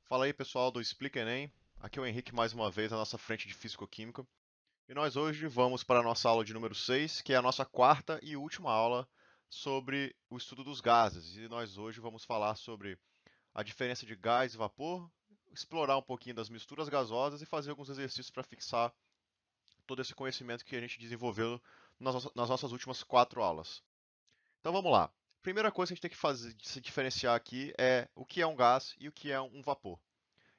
Fala aí pessoal do Explica Enem, aqui é o Henrique mais uma vez na nossa frente de Físico-Química e nós hoje vamos para a nossa aula de número 6, que é a nossa quarta e última aula sobre o estudo dos gases. E nós hoje vamos falar sobre a diferença de gás e vapor, explorar um pouquinho das misturas gasosas e fazer alguns exercícios para fixar todo esse conhecimento que a gente desenvolveu nas nossas últimas 4 aulas. Então vamos lá. Primeira coisa que a gente tem que fazer, se diferenciar aqui é o que é um gás e o que é um vapor.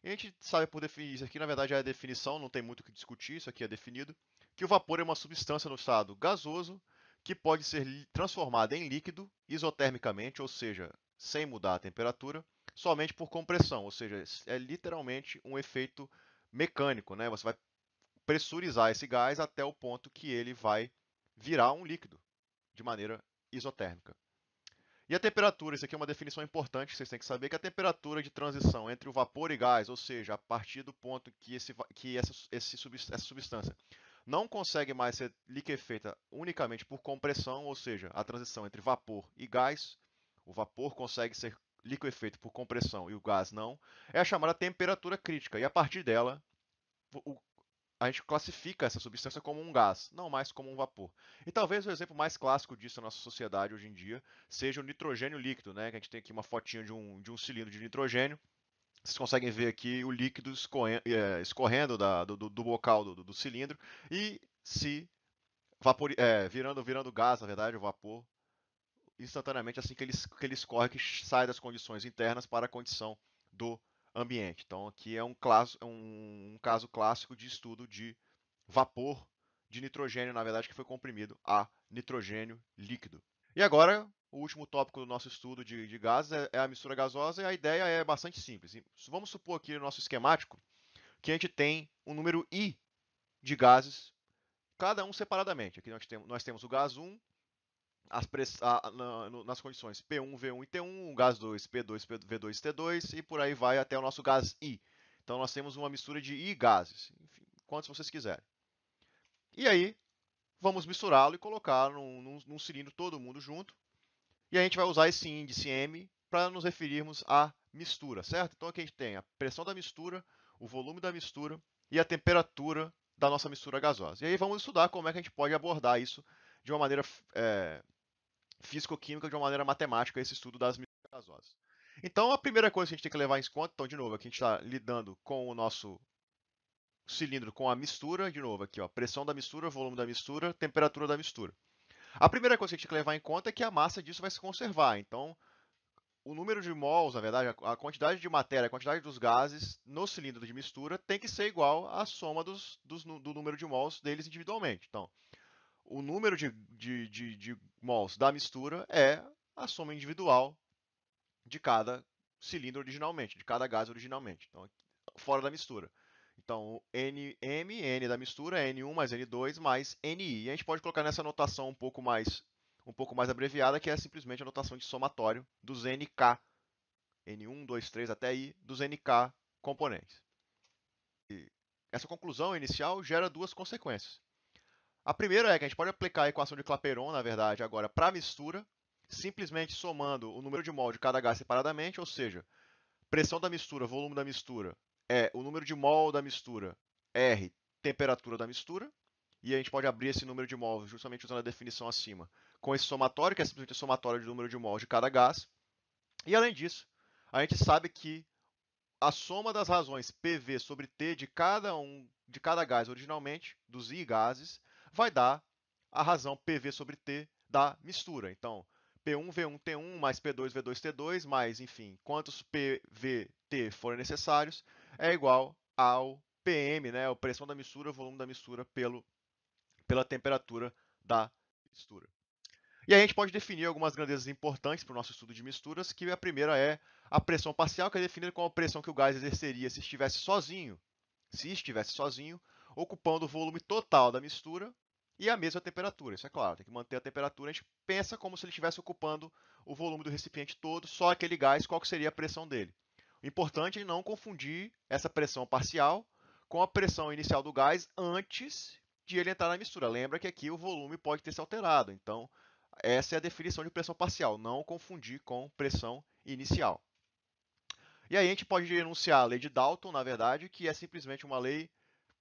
E a gente sabe por definir, isso aqui na verdade é a definição, não tem muito o que discutir, isso aqui é definido, que o vapor é uma substância no estado gasoso que pode ser transformada em líquido isotermicamente, ou seja, sem mudar a temperatura, somente por compressão, ou seja, é literalmente um efeito mecânico, né? Você vai pressurizar esse gás até o ponto que ele vai virar um líquido de maneira isotérmica. E a temperatura, isso aqui é uma definição importante que vocês têm que saber, que a temperatura de transição entre o vapor e gás, ou seja, a partir do ponto que, essa substância não consegue mais ser liquefeita unicamente por compressão, ou seja, a transição entre vapor e gás, o vapor consegue ser liquefeito por compressão e o gás não, é a chamada temperatura crítica. E a partir dela, a gente classifica essa substância como um gás, não mais como um vapor. E talvez o exemplo mais clássico disso na nossa sociedade hoje em dia seja o nitrogênio líquido, né? Que a gente tem aqui uma fotinha de um cilindro de nitrogênio. Vocês conseguem ver aqui o líquido escorrendo do bocal do cilindro e se virando gás, na verdade, o vapor, instantaneamente assim que ele escorre, que sai das condições internas para a condição do ambiente. Então aqui é um caso clássico de estudo de vapor de nitrogênio, na verdade, que foi comprimido a nitrogênio líquido. E agora, o último tópico do nosso estudo de gases é a mistura gasosa, e a ideia é bastante simples. Vamos supor aqui no nosso esquemático que a gente tem um número I de gases, cada um separadamente. Aqui nós temos o gás 1, nas condições P1, V1 e T1, o gás 2, P2, V2 e T2, e por aí vai até o nosso gás I. Então nós temos uma mistura de I gases, enfim, quantos vocês quiserem. E aí, vamos misturá-lo e colocar num cilindro todo mundo junto. E a gente vai usar esse índice M para nos referirmos à mistura, certo? Então aqui a gente tem a pressão da mistura, o volume da mistura e a temperatura da nossa mistura gasosa. E aí vamos estudar como é que a gente pode abordar isso de uma maneira físico-química, de uma maneira matemática, esse estudo das misturas gasosas. Então a primeira coisa que a gente tem que levar em conta, então de novo, aqui a gente está lidando com o nosso cilindro com a mistura, de novo aqui, ó, pressão da mistura, volume da mistura, temperatura da mistura. A primeira coisa que a gente tem que levar em conta é que a massa disso vai se conservar. Então, o número de mols, na verdade, a quantidade de matéria, a quantidade dos gases no cilindro de mistura tem que ser igual à soma do número de mols deles individualmente. Então, o número de mols da mistura é a soma individual de cada cilindro originalmente, de cada gás originalmente. Então, fora da mistura. Então, N da mistura é N1 mais N2 mais Ni. E a gente pode colocar nessa notação um pouco mais abreviada, que é simplesmente a notação de somatório dos NK. N1, 2, 3 até I, dos NK componentes. E essa conclusão inicial gera duas consequências. A primeira é que a gente pode aplicar a equação de Clapeyron, na verdade, agora para a mistura, simplesmente somando o número de mol de cada gás separadamente, ou seja, pressão da mistura, volume da mistura, é o número de mol da mistura, R, temperatura da mistura, e a gente pode abrir esse número de mol justamente usando a definição acima, com esse somatório, que é simplesmente o somatório do número de mol de cada gás. E além disso, a gente sabe que a soma das razões PV sobre T de cada gás originalmente, dos I gases, vai dar a razão PV sobre T da mistura. Então, P1, V1, T1 mais P2, V2, T2 mais, enfim, quantos PV, T forem necessários, é igual ao PM, né, a pressão da mistura, volume da mistura pela temperatura da mistura. E aí a gente pode definir algumas grandezas importantes para o nosso estudo de misturas, que a primeira é a pressão parcial, que é definida como a pressão que o gás exerceria se estivesse sozinho, ocupando o volume total da mistura e a mesma temperatura. Isso é claro, tem que manter a temperatura. A gente pensa como se ele estivesse ocupando o volume do recipiente todo, só aquele gás, qual que seria a pressão dele. O importante é não confundir essa pressão parcial com a pressão inicial do gás antes de ele entrar na mistura. Lembra que aqui o volume pode ter se alterado, então Essa é a definição de pressão parcial, não confundir com pressão inicial. E aí a gente pode enunciar a lei de Dalton, na verdade, que é simplesmente uma lei,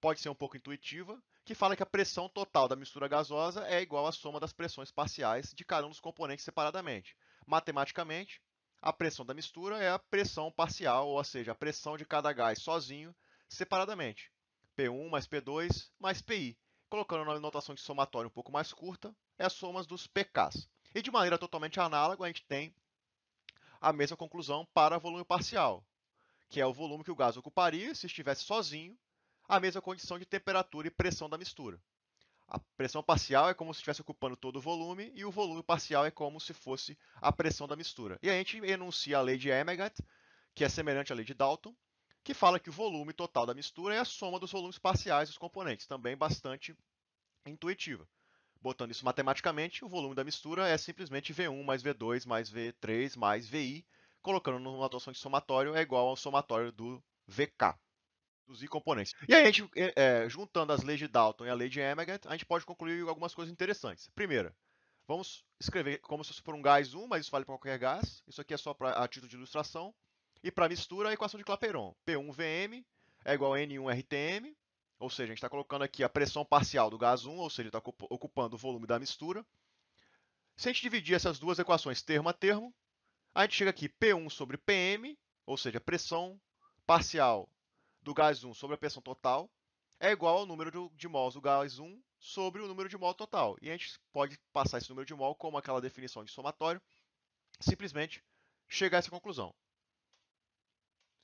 pode ser um pouco intuitiva, que fala que a pressão total da mistura gasosa é igual à soma das pressões parciais de cada um dos componentes separadamente. Matematicamente, a pressão da mistura é a pressão parcial, ou seja, a pressão de cada gás sozinho, separadamente. P1 mais P2 mais PI. Colocando na notação de somatório um pouco mais curta, é a soma dos pKs. E de maneira totalmente análoga, a gente tem a mesma conclusão para volume parcial, que é o volume que o gás ocuparia se estivesse sozinho, a mesma condição de temperatura e pressão da mistura. A pressão parcial é como se estivesse ocupando todo o volume e o volume parcial é como se fosse a pressão da mistura. E a gente enuncia a lei de Amigat, que é semelhante à lei de Dalton, que fala que o volume total da mistura é a soma dos volumes parciais dos componentes, também bastante intuitiva. Botando isso matematicamente, o volume da mistura é simplesmente V1 mais V2 mais V3 mais VI, colocando numa notação de somatório é igual ao somatório do VK, dos I componentes. E aí, a gente, juntando as leis de Dalton e a lei de Amigat, a gente pode concluir algumas coisas interessantes. Primeira, vamos escrever como se fosse por um gás 1, mas isso vale para qualquer gás. Isso aqui é só a título de ilustração. E para mistura, a equação de Clapeyron. P1Vm é igual a N1RTM, ou seja, a gente está colocando aqui a pressão parcial do gás 1, ou seja, está ocupando o volume da mistura. Se a gente dividir essas duas equações termo a termo, a gente chega aqui P1 sobre PM, ou seja, a pressão parcial do gás 1 sobre a pressão total, é igual ao número de mols do gás 1 sobre o número de mol total. E a gente pode passar esse número de mol como aquela definição de somatório, simplesmente chegar a essa conclusão.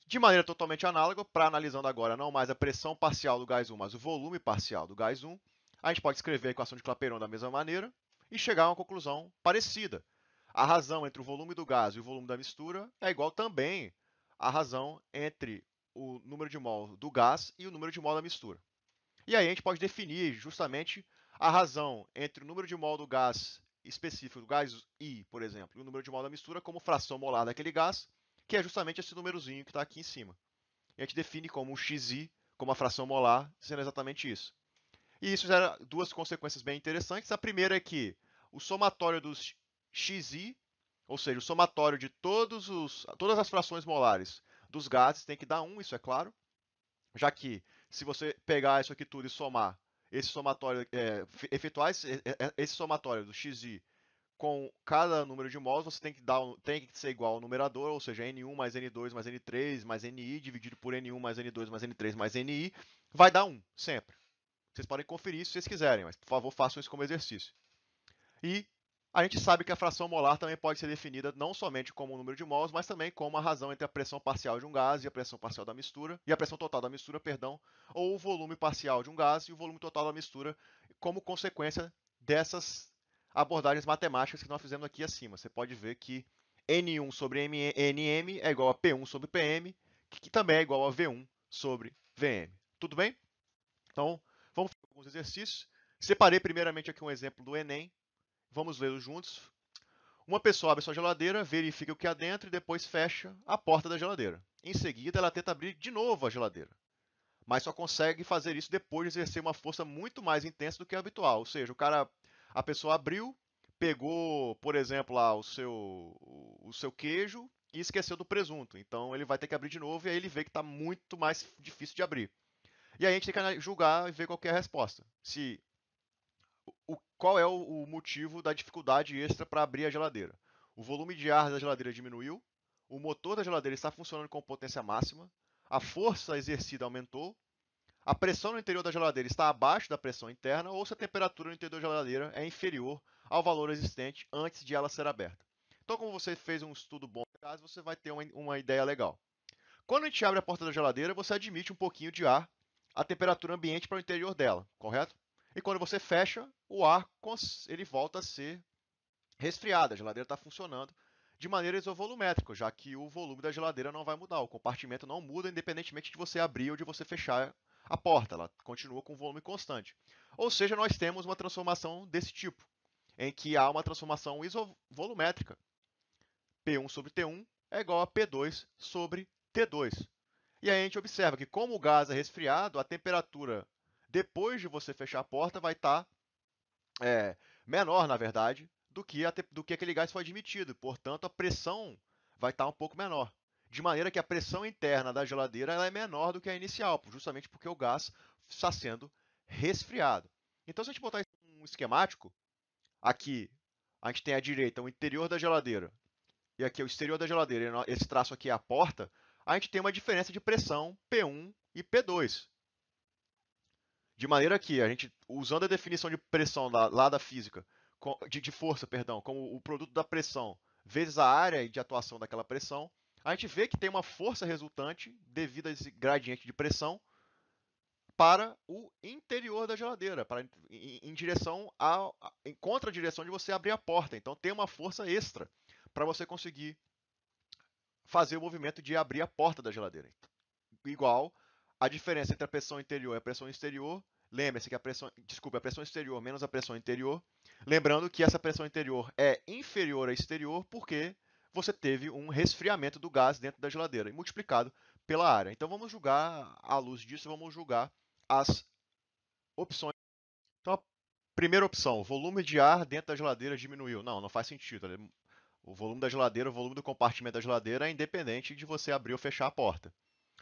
De maneira totalmente análoga, para analisando agora não mais a pressão parcial do gás 1, mas o volume parcial do gás 1, a gente pode escrever a equação de Clapeyron da mesma maneira e chegar a uma conclusão parecida. A razão entre o volume do gás e o volume da mistura é igual também à razão entre o número de mol do gás e o número de mol da mistura. E aí a gente pode definir justamente a razão entre o número de mol do gás específico, do gás I, por exemplo, e o número de mol da mistura como fração molar daquele gás, que é justamente esse númerozinho que está aqui em cima. E a gente define como o xi, como a fração molar, sendo exatamente isso. E isso gera duas consequências bem interessantes. A primeira é que o somatório dos xi, ou seja, o somatório de todas as frações molares dos gases tem que dar 1, isso é claro, já que se você pegar isso aqui tudo e somar esse somatório, efetuar esse somatório do xi com cada número de mols, você tem que ser igual ao numerador, ou seja, N1 mais N2 mais N3 mais Ni dividido por N1 mais N2 mais N3 mais Ni, vai dar 1, sempre. Vocês podem conferir isso se vocês quiserem, mas por favor façam isso como exercício. E a gente sabe que a fração molar também pode ser definida não somente como o número de mols, mas também como a razão entre a pressão parcial de um gás e a pressão parcial da mistura, e a pressão total da mistura, perdão, ou o volume parcial de um gás e o volume total da mistura, como consequência dessas abordagens matemáticas que nós fizemos aqui acima. Você pode ver que N1 sobre Nm é igual a P1 sobre Pm, que também é igual a V1 sobre Vm. Tudo bem? Então, vamos fazer alguns exercícios. Separei primeiramente aqui um exemplo do Enem. Vamos lê-los juntos. Uma pessoa abre sua geladeira, verifica o que há dentro e depois fecha a porta da geladeira. Em seguida, ela tenta abrir de novo a geladeira, mas só consegue fazer isso depois de exercer uma força muito mais intensa do que a habitual. Ou seja, a pessoa abriu, pegou, por exemplo, lá o seu queijo e esqueceu do presunto. Então ele vai ter que abrir de novo e aí ele vê que está muito mais difícil de abrir. E aí a gente tem que julgar e ver qual que é a resposta. Qual é o motivo da dificuldade extra para abrir a geladeira? O volume de ar da geladeira diminuiu, o motor da geladeira está funcionando com potência máxima, a força exercida aumentou, a pressão no interior da geladeira está abaixo da pressão interna ou se a temperatura no interior da geladeira é inferior ao valor existente antes de ela ser aberta. Então, como você fez um estudo bom de gás, você vai ter uma ideia legal. Quando a gente abre a porta da geladeira, você admite um pouquinho de ar, a temperatura ambiente para o interior dela, correto? E quando você fecha, o ar ele volta a ser resfriado, a geladeira está funcionando de maneira isovolumétrica, já que o volume da geladeira não vai mudar, o compartimento não muda independentemente de você abrir ou de você fechar a porta, ela continua com volume constante. Ou seja, nós temos uma transformação desse tipo, em que há uma transformação isovolumétrica. P1 sobre T1 é igual a P2 sobre T2. E aí a gente observa que como o gás é resfriado, a temperatura depois de você fechar a porta vai estar menor, na verdade, do que aquele gás foi admitido. Portanto, a pressão vai estar um pouco menor. De maneira que a pressão interna da geladeira ela é menor do que a inicial, justamente porque o gás está sendo resfriado. Então, se a gente botar um esquemático, aqui a gente tem à direita o interior da geladeira, e aqui é o exterior da geladeira, esse traço aqui é a porta, a gente tem uma diferença de pressão P1 e P2. De maneira que a gente, usando a definição de pressão lá da física, de força, perdão, como o produto da pressão vezes a área de atuação daquela pressão, a gente vê que tem uma força resultante devido a esse gradiente de pressão para o interior da geladeira, em direção em contra a direção de você abrir a porta. Então tem uma força extra para você conseguir fazer o movimento de abrir a porta da geladeira. Igual a diferença entre a pressão interior e a pressão exterior. Lembre-se que a pressão exterior menos a pressão interior. Lembrando que essa pressão interior é inferior à exterior porque você teve um resfriamento do gás dentro da geladeira e multiplicado pela área. Então vamos julgar, à luz disso, vamos julgar as opções. Então a primeira opção, volume de ar dentro da geladeira diminuiu. Não, não faz sentido. O volume da geladeira, o volume do compartimento da geladeira é independente de você abrir ou fechar a porta.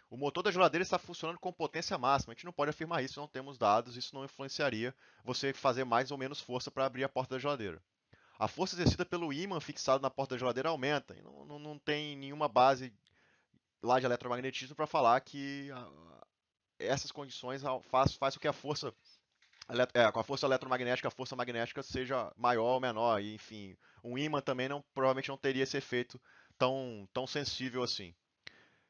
O motor da geladeira está funcionando com potência máxima. A gente não pode afirmar isso, não temos dados, isso não influenciaria você fazer mais ou menos força para abrir a porta da geladeira. A força exercida pelo ímã fixado na porta da geladeira aumenta. E não tem nenhuma base lá de eletromagnetismo para falar que essas condições faz com que com a força eletromagnética, a força magnética seja maior ou menor. E, enfim, um ímã também provavelmente não teria esse efeito tão sensível assim.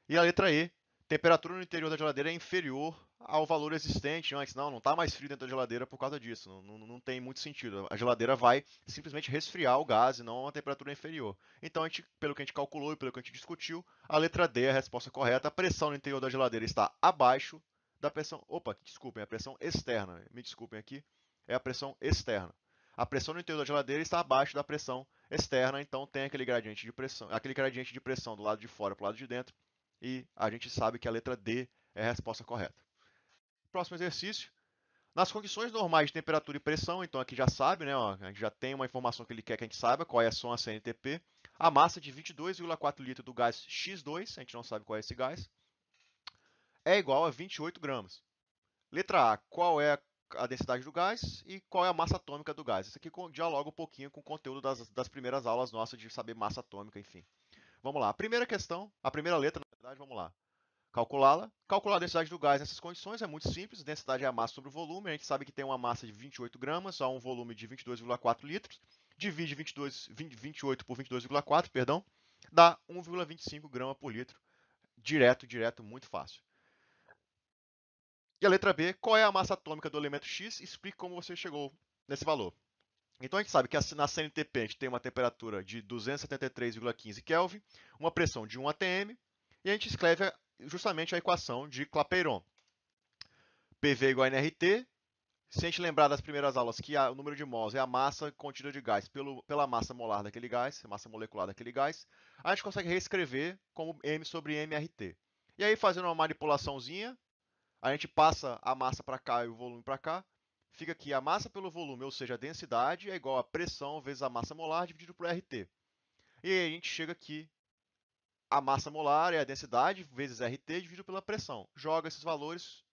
E a letra E, temperatura no interior da geladeira é inferior ao valor existente antes. Não está mais frio dentro da geladeira por causa disso. Não tem muito sentido. A geladeira vai simplesmente resfriar o gás e não a uma temperatura inferior. Então, pelo que a gente calculou e pelo que a gente discutiu, a letra D é a resposta correta. A pressão no interior da geladeira está abaixo da pressão. Opa, desculpem, a pressão externa. Me desculpem aqui. É a pressão externa. A pressão no interior da geladeira está abaixo da pressão externa, então tem aquele gradiente de pressão do lado de fora para o lado de dentro. E a gente sabe que a letra D é a resposta correta. Próximo exercício. Nas condições normais de temperatura e pressão, então aqui já sabe, né? Ó, a gente já tem uma informação que ele quer que a gente saiba, qual é a soma CNTP. A massa de 22,4 litros do gás X2, a gente não sabe qual é esse gás, é igual a 28 gramas. Letra A, qual é a densidade do gás e qual é a massa atômica do gás? Isso aqui dialoga um pouquinho com o conteúdo das primeiras aulas nossas de saber massa atômica, enfim. Vamos lá. A primeira questão, a primeira letra, na verdade, vamos lá. Calculá-la. Calcular a densidade do gás nessas condições é muito simples. Densidade é a massa sobre o volume. A gente sabe que tem uma massa de 28 gramas a um volume de 22,4 litros. Divide 28 por 22,4, perdão, dá 1,25 grama por litro. Direto, muito fácil. E a letra B, qual é a massa atômica do elemento X? Explique como você chegou nesse valor. Então a gente sabe que na CNTP a gente tem uma temperatura de 273,15 Kelvin, uma pressão de 1 atm, e a gente escreve justamente a equação de Clapeyron. PV igual a nRT. Se a gente lembrar das primeiras aulas que o número de mols é a massa contida de gás pela massa molar daquele gás, a massa molecular daquele gás, a gente consegue reescrever como M sobre MRT. E aí, fazendo uma manipulaçãozinha, a gente passa a massa para cá e o volume para cá. Fica aqui a massa pelo volume, ou seja, a densidade, é igual a pressão vezes a massa molar dividido por RT. E aí a gente chega aqui, a massa molar é a densidade vezes RT dividido pela pressão. Joga esses valores,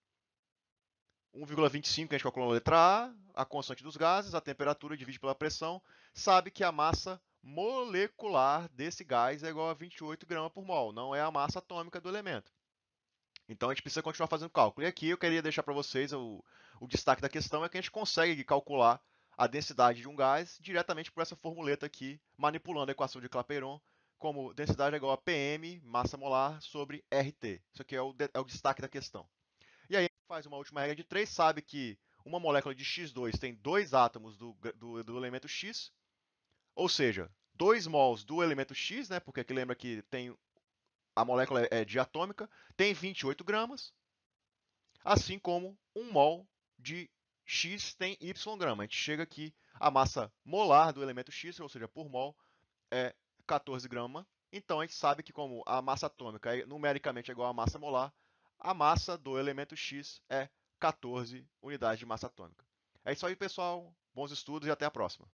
1,25 que a gente calculou na letra a constante dos gases, a temperatura divide pela pressão, sabe que a massa molecular desse gás é igual a 28 gramas por mol, não é a massa atômica do elemento. Então a gente precisa continuar fazendo cálculo. E aqui eu queria deixar para vocês o destaque da questão é que a gente consegue calcular a densidade de um gás diretamente por essa formuleta aqui, manipulando a equação de Clapeyron, como densidade é igual a PM, massa molar, sobre RT. Isso aqui é o destaque da questão. E aí a gente faz uma última regra de 3, sabe que uma molécula de X2 tem 2 átomos do elemento X, ou seja, 2 mols do elemento X, né, porque aqui lembra que tem a molécula é diatômica, tem 28 gramas, assim como 1 mol de X tem Y grama. A gente chega aqui, a massa molar do elemento X, ou seja, por mol, é 14 gramas. Então a gente sabe que como a massa atômica numericamente é igual à massa molar, a massa do elemento X é 14 unidades de massa atômica. É isso aí, pessoal. Bons estudos e até a próxima.